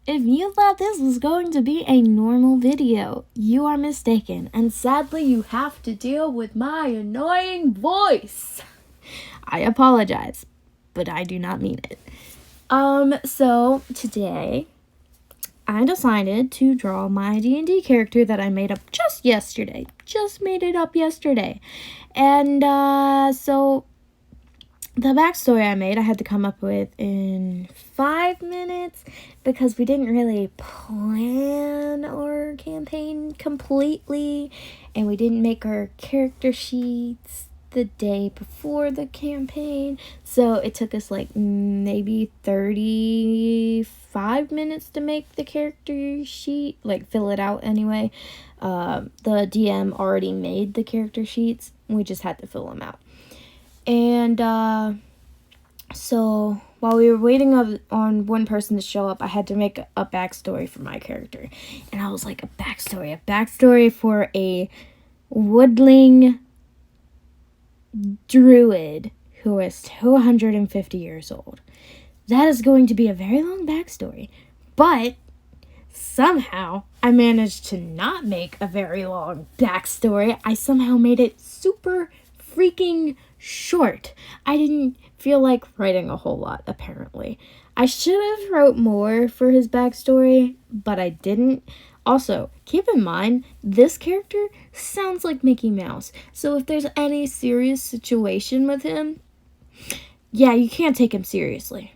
If you thought this was going to be a normal video, you are mistaken. And sadly, you have to deal with my annoying voice. I apologize, but I do not mean it. So today, I decided to draw my D&D character that I made up just yesterday. Just made it up yesterday. And, so the backstory I made, I had to come up with in 5 minutes because we didn't really plan our campaign completely, and we didn't make our character sheets the day before the campaign, so it took us like maybe 35 minutes to make the character sheet, like fill it out anyway. The DM already made the character sheets, we just had to fill them out. And, so while we were waiting on one person to show up, I had to make a backstory for my character. And I was like, a backstory for a woodling druid who is 250 years old. That is going to be a very long backstory. But somehow I managed to not make a very long backstory. I somehow made it super freaking short. I didn't feel like writing a whole lot, apparently. I should have wrote more for his backstory, but I didn't. Also, keep in mind, this character sounds like Mickey Mouse. So if there's any serious situation with him, yeah, you can't take him seriously.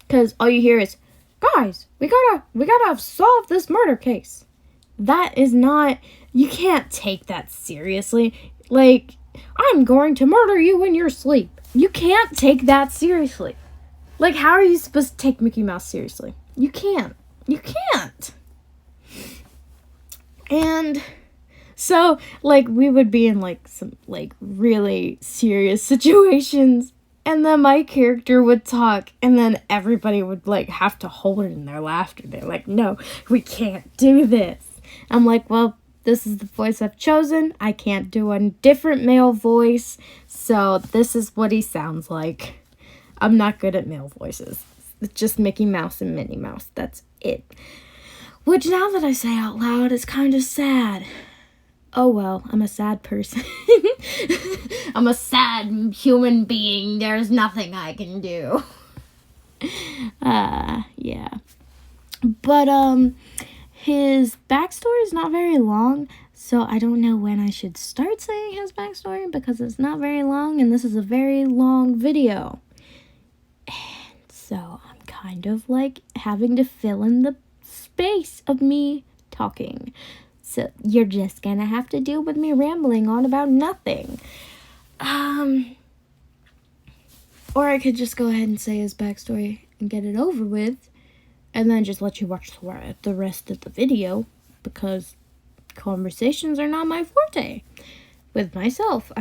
Because all you hear is, guys, we gotta solve this murder case. That is not, you can't take that seriously. Like, I'm going to murder you in your sleep. You can't take that seriously. Like, how are you supposed to take Mickey Mouse seriously? You can't. You can't. And so, like, we would be in, like, some, like, really serious situations. And then my character would talk. And then everybody would, like, have to hold it in their laughter. They're like, no, we can't do this. I'm like, well, this is the voice I've chosen. I can't do a different male voice, so this is what he sounds like. I'm not good at male voices. It's just Mickey Mouse and Minnie Mouse. That's it. Which, now that I say out loud, is kind of sad. Oh well, I'm a sad person. I'm a sad human being. There's nothing I can do. Yeah. But, his backstory is not very long, so I don't know when I should start saying his backstory because it's not very long and this is a very long video. And so I'm kind of like having to fill in the space of me talking. So you're just gonna have to deal with me rambling on about nothing. Or I could just go ahead and say his backstory and get it over with. And then just let you watch the rest of the video, because conversations are not my forte with myself.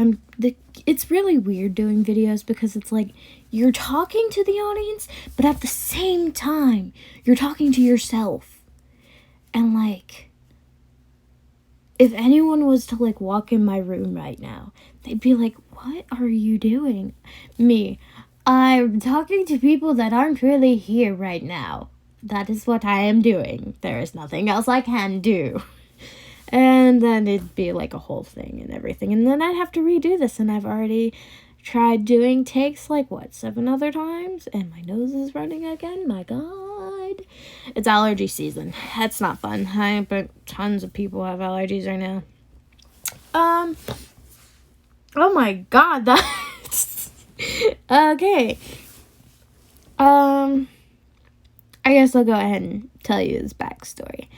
It's really weird doing videos because it's like you're talking to the audience, but at the same time, you're talking to yourself. And like, if anyone was to like walk in my room right now, they'd be like, what are you doing? Me, I'm talking to people that aren't really here right now. That is what I am doing. There is nothing else I can do. And then it'd be like a whole thing and everything. And then I'd have to redo this. And I've already tried doing takes like, 7 other times? And my nose is running again. My God. It's allergy season. That's not fun. But tons of people have allergies right now. Oh my God. That's... Okay. I guess I'll go ahead and tell you his backstory.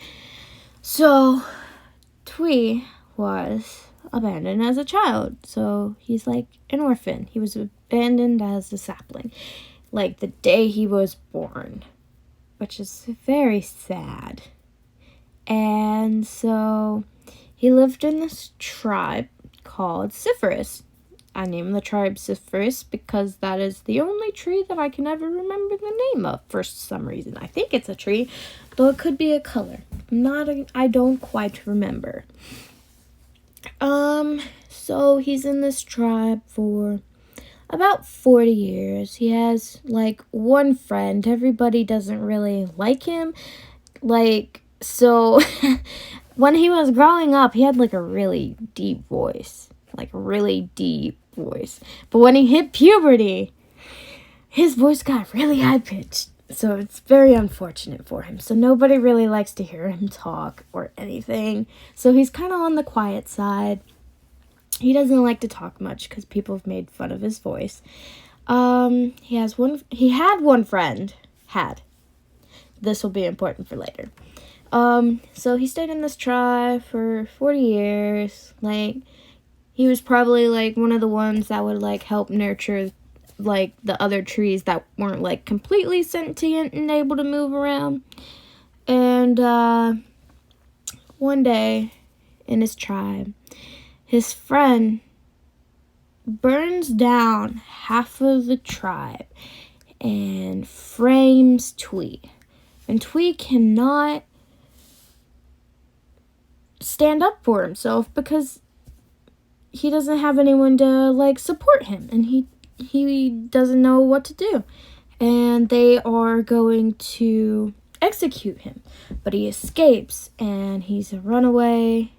So, Twee was abandoned as a child. So, he's like an orphan. He was abandoned as a sapling. Like the day he was born. Which is very sad. And so, he lived in this tribe called Cyphorus. I named the tribe Cyphorus because that is the only tree that I can ever remember the name of for some reason. I think it's a tree, though it could be a color. I don't quite remember. So he's in this tribe for about 40 years. He has like one friend. Everybody doesn't really like him. Like, so when he was growing up, he had like a really deep voice. Like a really deep voice. But when he hit puberty, his voice got really high pitched. So it's very unfortunate for him. So nobody really likes to hear him talk or anything. So he's kind of on the quiet side. He doesn't like to talk much because people have made fun of his voice. He had one friend. This will be important for later. So he stayed in this tribe for 40 years. Like, he was probably, like, one of the ones that would, like, help nurture, like, the other trees that weren't, like, completely sentient and able to move around. And, one day in his tribe, his friend burns down half of the tribe and frames Twee. And Twee cannot stand up for himself because he doesn't have anyone to, like, support him. And he doesn't know what to do. And they are going to execute him. But he escapes and he's a runaway.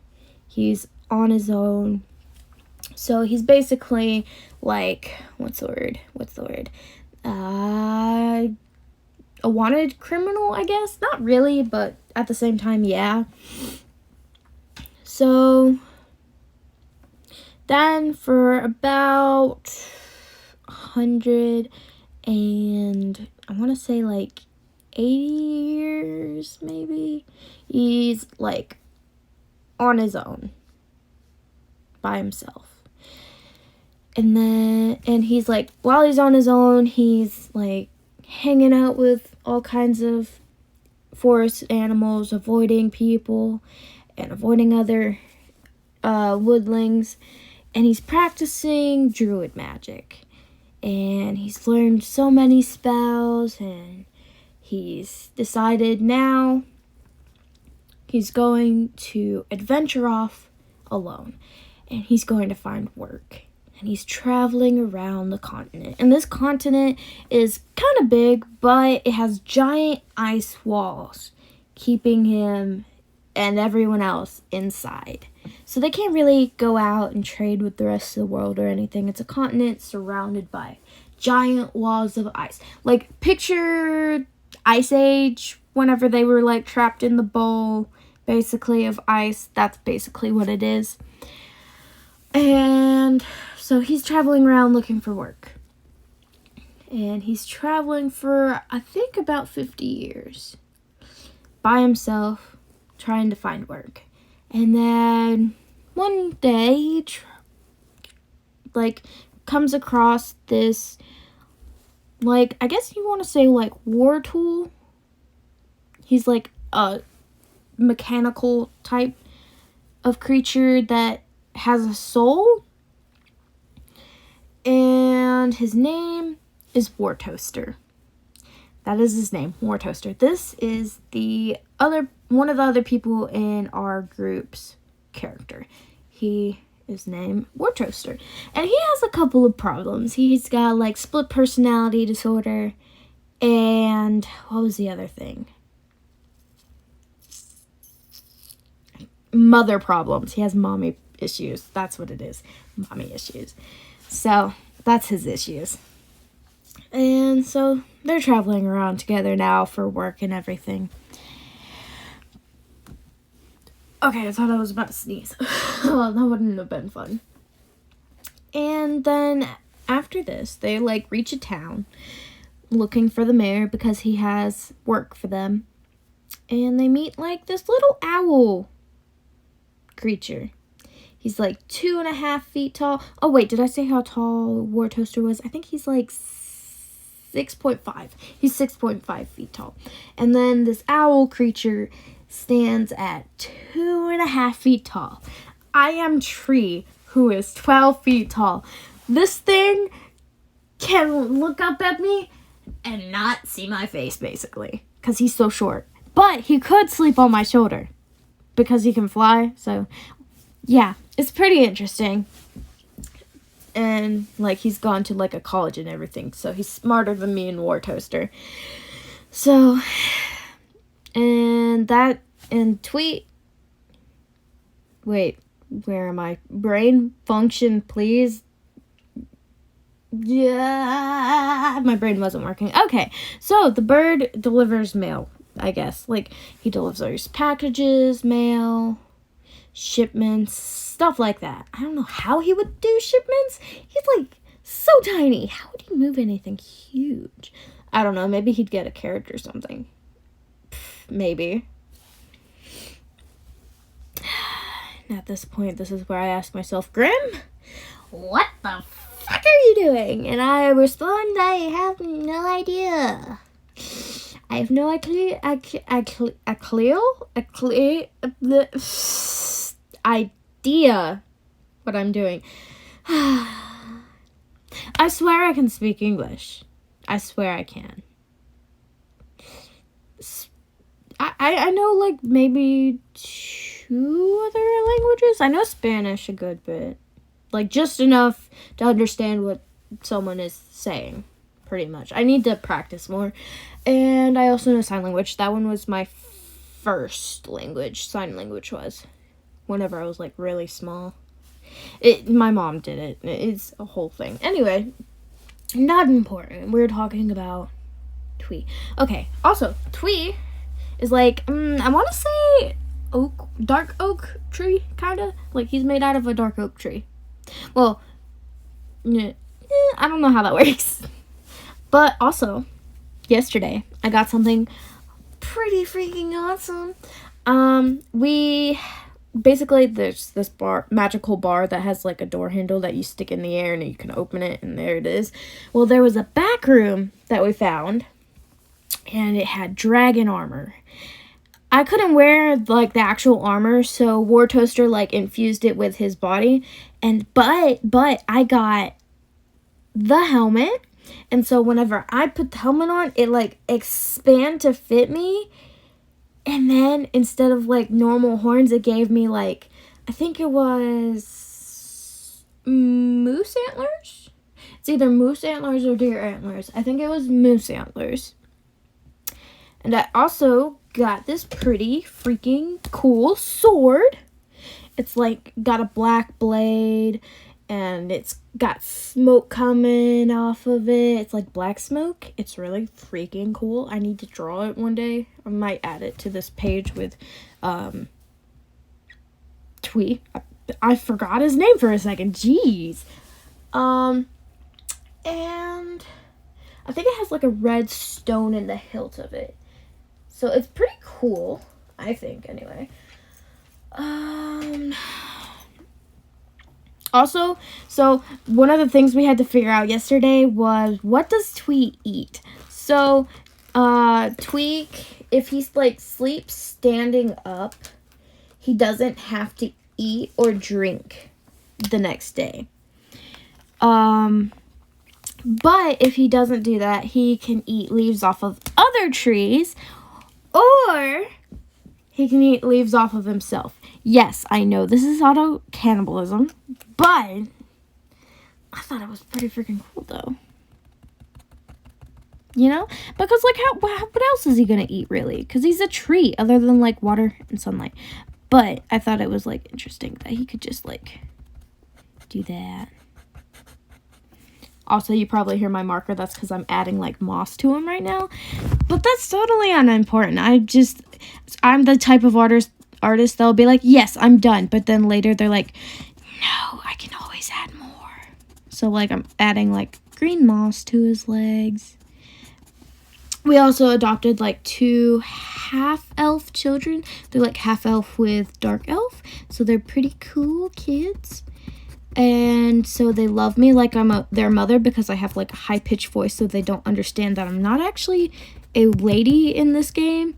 He's on his own. So he's basically like, what's the word? A wanted criminal, I guess. Not really, but at the same time, yeah. So then for about 100 and I want to say like 80 years, maybe, he's like on his own by himself. And he's like, while he's on his own, he's like hanging out with all kinds of forest animals, avoiding people and avoiding other woodlings. And he's practicing druid magic. And he's learned so many spells, and he's decided now he's going to adventure off alone. And he's going to find work. And he's traveling around the continent. And this continent is kind of big, but it has giant ice walls keeping him and everyone else inside. So they can't really go out and trade with the rest of the world or anything. It's a continent surrounded by giant walls of ice. Like, picture Ice Age, whenever they were, like, trapped in the bowl, basically, of ice. That's basically what it is. And so he's traveling around looking for work. And he's traveling for, I think, about 50 years. By himself, trying to find work. And then one day he comes across this, like, I guess you want to say, like, war tool. He's like a mechanical type of creature that has a soul. And his name is War Toaster. That is his name, War Toaster. This is one of the other people in our group's character. He is named War Toaster. And he has a couple of problems. He's got, like, split personality disorder. And what was the other thing? Mother problems. He has mommy issues. That's what it is. Mommy issues. So that's his issues. And so they're traveling around together now for work and everything. Okay, I thought I was about to sneeze. Well, that wouldn't have been fun. And then after this, they, like, reach a town looking for the mayor because he has work for them. And they meet, like, this little owl creature. He's, like, 2.5 feet tall. Oh, wait, did I say how tall War Toaster was? I think he's, like, 6.5. He's 6.5 feet tall. And then this owl creature stands at 2.5 feet tall. I am Tree, who is 12 feet tall. This thing can look up at me and not see my face, basically, because he's so short. But he could sleep on my shoulder because he can fly. So, yeah, it's pretty interesting. And, like, he's gone to, like, a college and everything. So he's smarter than me and War Toaster. So, and and tweet. Wait, where am I? Brain function, please. Yeah, my brain wasn't working. Okay, so the bird delivers mail, I guess. Like, he delivers packages, mail, shipments, stuff like that. I don't know how he would do shipments. He's, like, so tiny. How would he move anything huge? I don't know. Maybe he'd get a carrot or something. Maybe. And at this point, this is where I ask myself, Grim, what the fuck are you doing? And I respond, I have no idea. I have no idea what I'm doing. I swear I can speak English. I swear I can. I know, like, maybe 2 other languages. I know Spanish a good bit. Like, just enough to understand what someone is saying, pretty much. I need to practice more. And I also know sign language. That one was my first language. Sign language was. Whenever I was, like, really small. My mom did it. It's a whole thing. Anyway, not important. We're talking about Twee. Okay, also, Twee is like, I want to say dark oak tree, kind of. Like, he's made out of a dark oak tree. Well, I don't know how that works. But also, yesterday, I got something pretty freaking awesome. Basically, there's this magical bar that has, like, a door handle that you stick in the air and you can open it, and there it is. Well, there was a back room that we found, and it had dragon armor. I couldn't wear, like, the actual armor, so War Toaster, like, infused it with his body, but I got the helmet, and so whenever I put the helmet on, it, like, expand to fit me. And then, instead of, like, normal horns, it gave me, like, I think it was moose antlers? It's either moose antlers or deer antlers. I think it was moose antlers. And I also got this pretty freaking cool sword. It's, like, got a black blade, and it's got smoke coming off of it. It's like black smoke. It's really freaking cool. I need to draw it one day. I might add it to this page with Twee. I forgot his name for a second. Jeez. And I think it has like a red stone in the hilt of it. So it's pretty cool, I think, anyway. Also, so one of the things we had to figure out yesterday was, what does Twee eat? So, Twee, if he's, like, sleeps standing up, he doesn't have to eat or drink the next day. But if he doesn't do that, he can eat leaves off of other trees, or he can eat leaves off of himself. Yes, I know this is auto-cannibalism, but I thought it was pretty freaking cool, though. You know? Because, like, what else is he going to eat, really? Because he's a tree, other than, like, water and sunlight. But I thought it was, like, interesting that he could just, like, do that. Also, you probably hear my marker. That's because I'm adding, like, moss to him right now. But that's totally unimportant. I'm the type of artist that'll be like, yes, I'm done. But then later they're like, no, I can always add more. So, like, I'm adding, like, green moss to his legs. We also adopted, like, 2 half-elf children. They're, like, half-elf with dark elf. So they're pretty cool kids. And so they love me like I'm their mother, because I have, like, a high-pitched voice, so they don't understand that I'm not actually a lady in this game,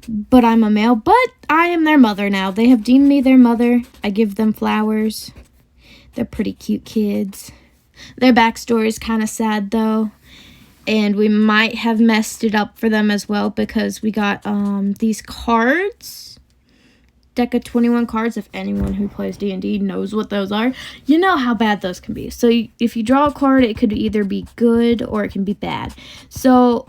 but I'm a male. But I am their mother now. They have deemed me their mother. I give them flowers. They're pretty cute kids. Their backstory is kind of sad, though, and we might have messed it up for them as well, because we got these cards. Deck of 21 cards. If anyone who plays D&D knows what those are, you know how bad those can be. So if you draw a card, it could either be good or it can be bad. So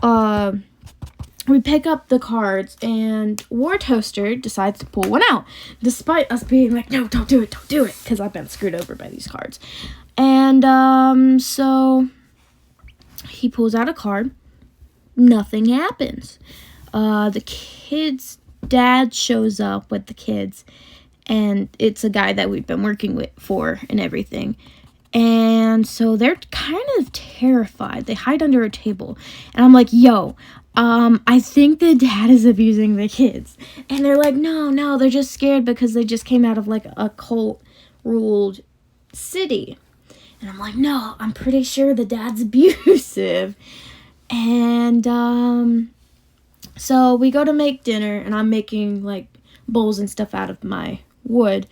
we pick up the cards, and War Toaster decides to pull one out, despite us being like, no, don't do it, because I've been screwed over by these cards. And so he pulls out a card. Nothing happens. The kid's dad shows up with the kids, and it's a guy that we've been working with for and everything. And so they're kind of terrified. They hide under a table. And I'm like, yo, I think the dad is abusing the kids. And they're like, no, they're just scared because they just came out of like a cult-ruled city. And I'm like, no, I'm pretty sure the dad's abusive. And so we go to make dinner, and I'm making like bowls and stuff out of my wood.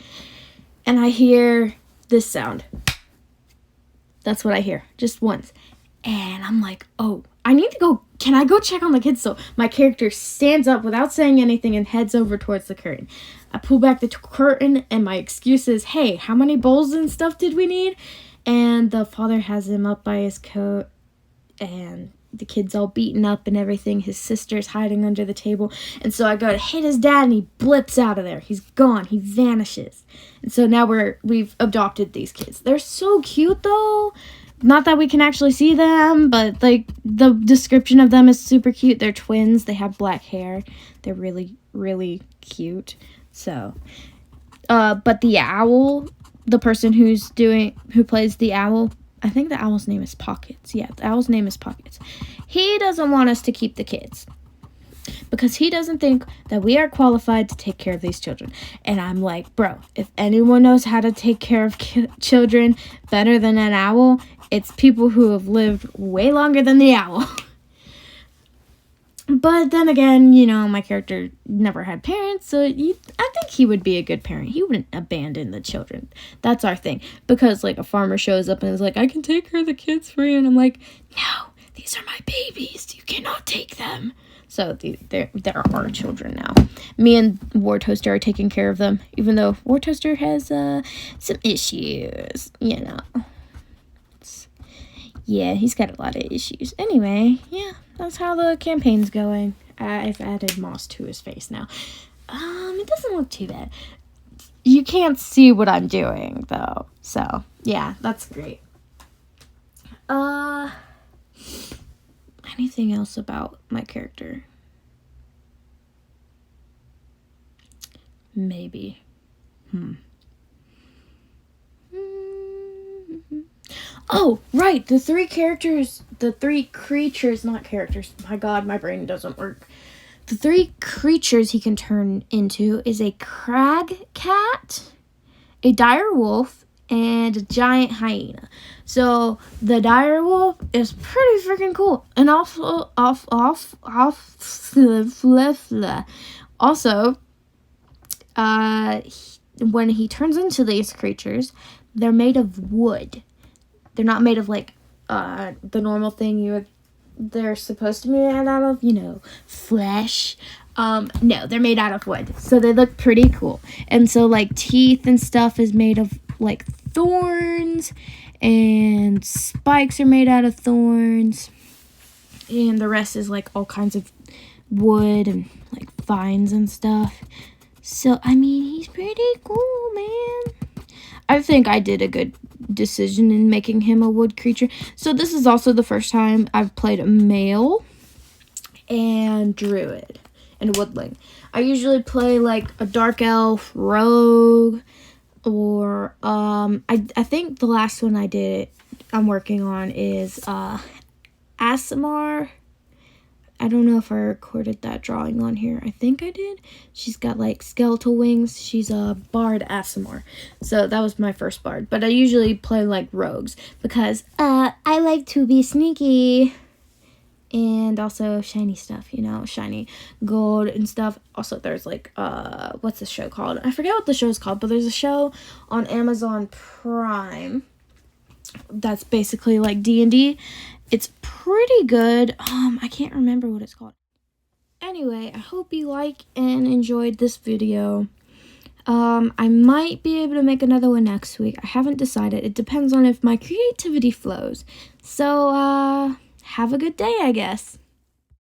And I hear this sound. That's what I hear, just once. And I'm like, oh, I need to go. Can I go check on the kids? So my character stands up without saying anything and heads over towards the curtain. I pull back the curtain, and my excuse is, hey, how many bowls and stuff did we need? And the father has him up by his coat, and the kid's all beaten up and everything. His sister's hiding under the table. And so I go to hit his dad, and he blips out of there. He's gone. He vanishes. And so now we've adopted these kids. They're so cute, though. Not that we can actually see them, but like the description of them is super cute. They're twins. They have black hair. They're really, really cute. So, but the owl, the person who plays the owl, I think the owl's name is Pockets. Yeah, the owl's name is Pockets. He doesn't want us to keep the kids because he doesn't think that we are qualified to take care of these children. And I'm like, bro, if anyone knows how to take care of children better than an owl, it's people who have lived way longer than the owl. But then again, my character never had parents, so I think he would be a good parent. He wouldn't abandon the children. That's our thing. Because, like, a farmer shows up and is like, I can take care of the kids for you. And I'm like, no, these are my babies. You cannot take them. So they're our children now. Me and War Toaster are taking care of them, even though War Toaster has some issues, Yeah, he's got a lot of issues. Anyway, yeah, that's how the campaign's going. I've added moss to his face now. It doesn't look too bad. You can't see what I'm doing, though. So, yeah, that's great. Anything else about my character? Maybe. Oh, right, the three creatures, not characters. My God, my brain doesn't work. The three creatures he can turn into is a crag cat, a dire wolf, and a giant hyena. So the dire wolf is pretty freaking cool. And also, when he turns into these creatures, they're made of wood. They're not made of, like, the normal thing they're supposed to be made out of, flesh. No, they're made out of wood. So they look pretty cool. And so, like, teeth and stuff is made of, like, thorns. And spikes are made out of thorns. And the rest is, like, all kinds of wood and, like, vines and stuff. So, I mean, he's pretty cool, man. I think I did a good decision in making him a wood creature. So this is also the first time I've played a male and druid and woodling. I usually play like a dark elf, rogue, or I think the last one I'm working on is Aasimar. I don't know if I recorded that drawing on here. I think I did. She's got, like, skeletal wings. She's a bard Aasimar. So that was my first bard. But I usually play, like, rogues because I like to be sneaky. And also shiny stuff, shiny gold and stuff. Also, there's, like, what's the show called? I forget what the show's called, but there's a show on Amazon Prime that's basically like D&D. It's pretty good. I can't remember what it's called. Anyway, I hope you like and enjoyed this video. I might be able to make another one next week. I haven't decided. It depends on if my creativity flows. So, have a good day, I guess.